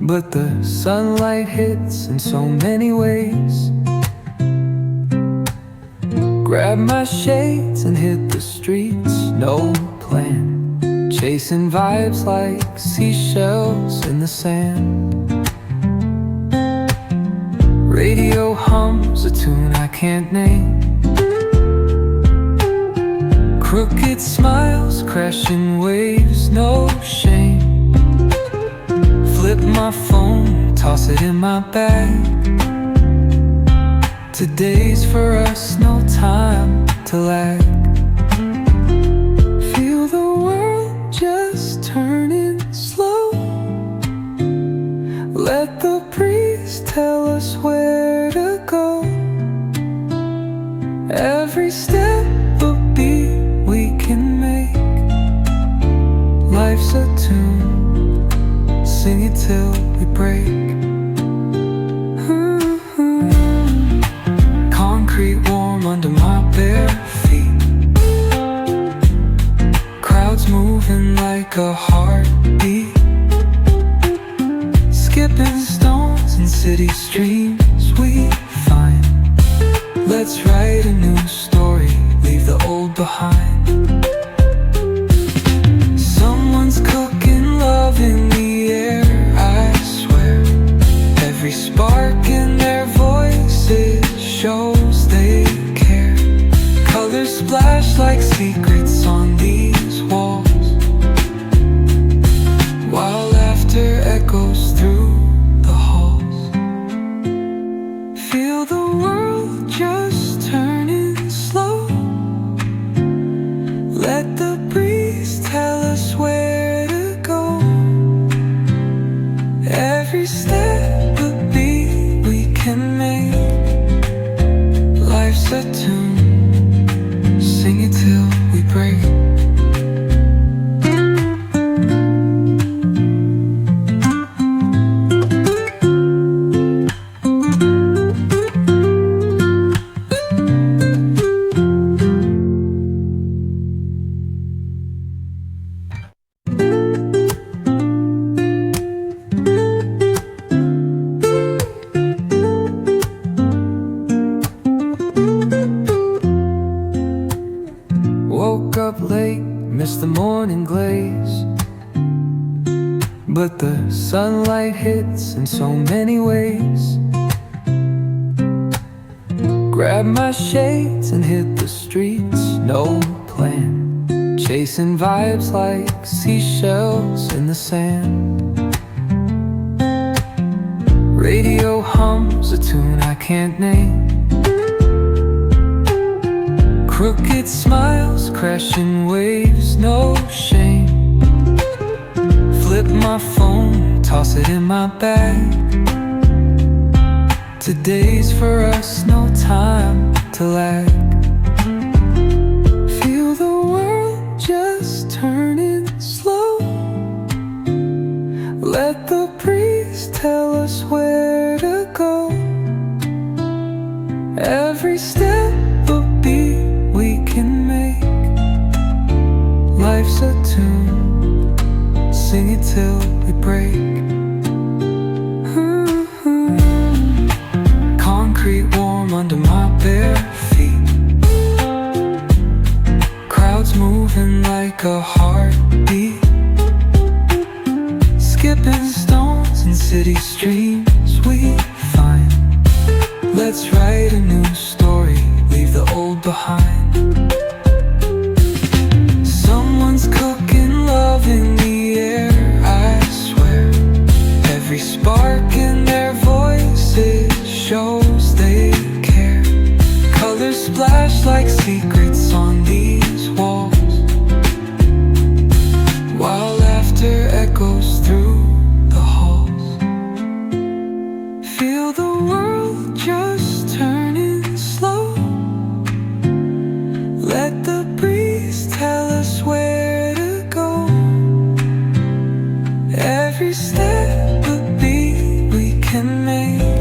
but the sunlight hits in so many ways. Grab my shades and hit the streets, no plan, chasing vibes like seashells in the sand. Radio hums a tune I can't name. Crooked smiles, crashing waves, no shame. Flip my phone, toss it in my bag. Today's for us, no time to lag. Feel the world just turning slow. Let the breeze tell us where to go. Every step a beat we can make. Life's a tune, sing it till we break. Concrete warm under my bare feet. Crowds moving like a heartbeat. Skipping stones in city streams we find. Let's write a new story, leave the old behind. Someone's cooking love in the air, I swear. Every spark in their voices shows they care. Colors splash like secrets on these walls, while laughter echoes through the halls. Feel the world just turning slow. Let the breeze tell us where to go. Every step a beat we can make. Life's a tune, sing it till we break. Woke up late, missed the morning glaze, but the sunlight hits in so many ways. Grab my shades and hit the streets, no plan, chasing vibes like seashells in the sand. Radio hums a tune I can't name. Crooked smiles, crashing waves, no shame. Flip my phone, toss it in my bag. Today's for us, no time to lag. Feel the world just turning slow. Let the breeze tell us where to go. Every step a beat we can make. Life's a tune, sing it till we break. Concrete warm under my bare feet. Crowds moving like a heartbeat. Skipping stones in city streams we find. Let's write a new story, leave the old behind. Someone's cooking love in the air, I swear. Every spark in their voices shows they care. Colors splash like secrets on these walls, while laughter echoes through the halls. Feel the world just turning slow. Let the breeze tell us where to go. Every step a beat we can make.